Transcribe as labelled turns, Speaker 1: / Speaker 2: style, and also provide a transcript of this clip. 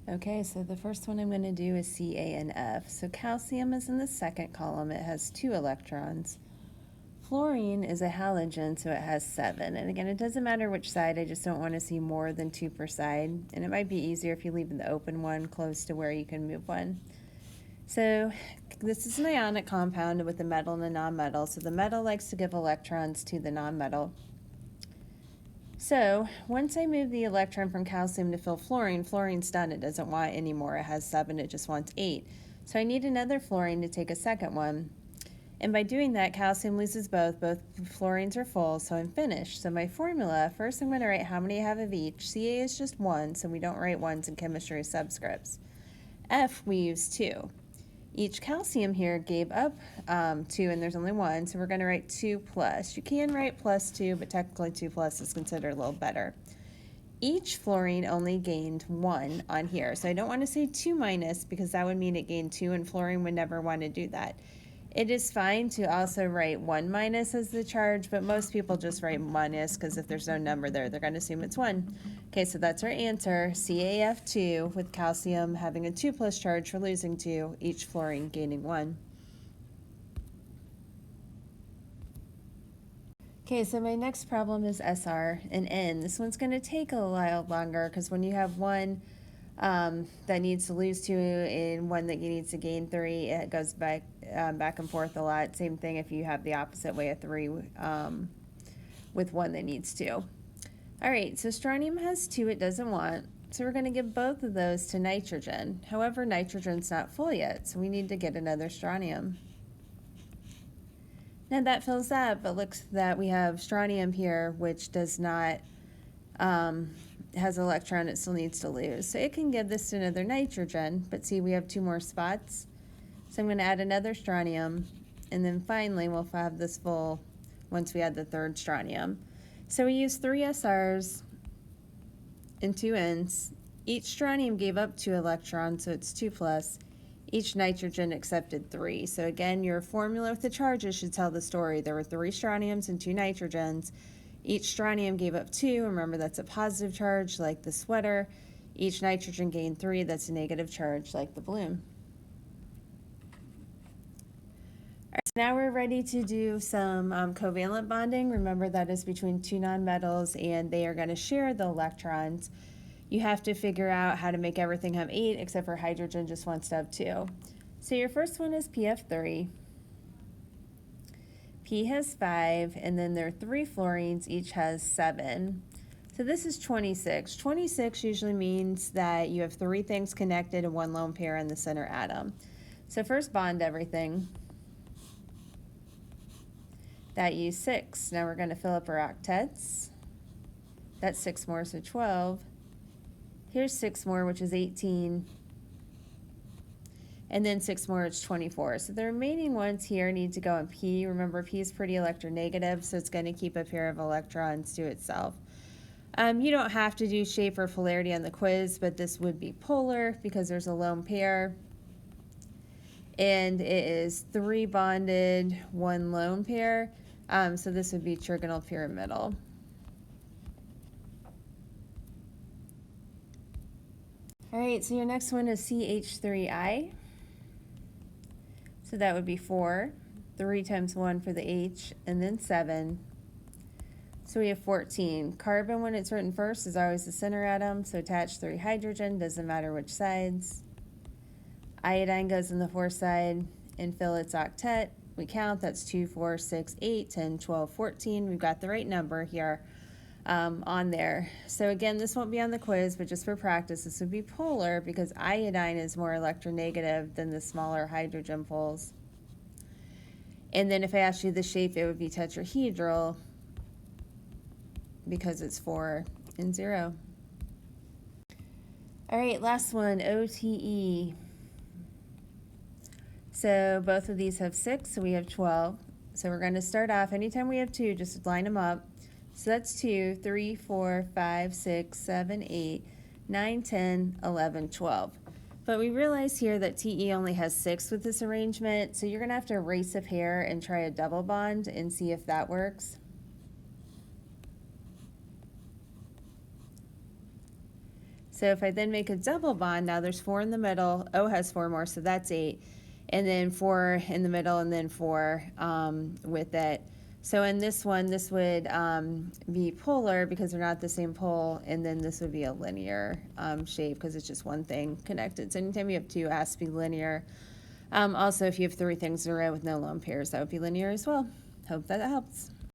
Speaker 1: Okay, so the first one I'm going to do is Ca and F. So calcium is in the second column. It has 2 electrons. Fluorine is a halogen, so it has 7. And again, it doesn't matter which side. I just don't want to see more than 2 per side. And it might be easier if you leave the open one close to where you can move one. So this is an ionic compound with a metal and a nonmetal. So the metal likes to give electrons to the nonmetal. So once I move the electron from calcium to fill fluorine, fluorine's done. It doesn't want any more. It has 7. It just wants 8. So I need another fluorine to take a second one. And by doing that, calcium loses both. Both fluorines are full, so I'm finished. So my formula, first I'm going to write how many I have of each. Ca is just 1, so we don't write 1s in chemistry as subscripts. F, we use 2. Each calcium here gave up 2, and there's only 1, so we're going to write 2 plus. You can write plus 2, but technically 2 plus is considered a little better. Each fluorine only gained 1 on here, so I don't want to say 2 minus because that would mean it gained 2, and fluorine would never want to do that. It is fine to also write 1 minus as the charge, but most people just write minus because if there's no number there, they're going to assume it's 1. Okay, so that's our answer, CaF2, with calcium having a 2 plus charge for losing 2, each fluorine gaining 1. Okay, so my next problem is SR and N. This one's going to take a while longer because when you have one that needs to lose 2 and one that needs to gain 3, it goes back and forth a lot. Same thing if you have the opposite way of 3 with one that needs 2. All right, so strontium has 2 it doesn't want, so we're going to give both of those to nitrogen. However, nitrogen's not full yet, so we need to get another strontium. Now that fills that, but looks that we have strontium here, which does not has an electron it still needs to lose. So it can give this to another nitrogen, but see we have 2 more spots. So I'm going to add another strontium, and then finally we'll have this full once we add the third strontium. So we use 3 SRs and 2 Ns. Each strontium gave up 2 electrons, so it's 2 plus. Each nitrogen accepted 3. So again, your formula with the charges should tell the story. There were 3 strontiums and 2 nitrogens. Each strontium gave up 2. Remember, that's a positive charge, like the sweater. Each nitrogen gained 3. That's a negative charge, like the balloon. All right, so now we're ready to do some covalent bonding. Remember, that is between 2 nonmetals, and they are going to share the electrons. You have to figure out how to make everything have 8, except for hydrogen just wants to have 2. So your first one is PF3. P has 5, and then there are 3 fluorines, each has 7. So this is 26. 26 usually means that you have 3 things connected and 1 lone pair in the center atom. So first bond everything. That used 6. Now we're going to fill up our octets. That's 6 more, so 12. Here's 6 more, which is 18. And then 6 more, it's 24. So the remaining ones here need to go in P. Remember, P is pretty electronegative, so it's going to keep a pair of electrons to itself. You don't have to do shape or polarity on the quiz, but this would be polar because there's a lone pair. And it is 3 bonded, 1 lone pair. So this would be trigonal pyramidal. All right, so your next one is CH3I. So that would be 4. 3 times 1 for the H, and then 7. So we have 14. Carbon, when it's written first, is always the center atom, so attach 3 hydrogen, doesn't matter which sides. Iodine goes in the 4th side and fill its octet. We count, that's 2, 4, 6, 8, 10, 12, 14. We've got the right number here. On there. So again, this won't be on the quiz, but just for practice, this would be polar because iodine is more electronegative than the smaller hydrogen poles. And then if I asked you the shape, it would be tetrahedral because it's 4 and 0. All right, last one, OTE. So both of these have 6, so we have 12. So we're going to start off, anytime we have 2, just line them up. So that's 2, 3, 4, 5, 6, 7, 8, 9, 10, 11, 12. But we realize here that TE only has 6 with this arrangement, so you're going to have to erase a pair and try a double bond and see if that works. So if I then make a double bond, now there's 4 in the middle, O has 4 more, so that's 8, and then 4 in the middle, and then 4 with it. So in this one, this would be polar because they're not the same pole, and then this would be a linear shape because it's just one thing connected. So anytime you have 2, it has to be linear. Also, if you have 3 things in a row with no lone pairs, that would be linear as well. Hope that helps.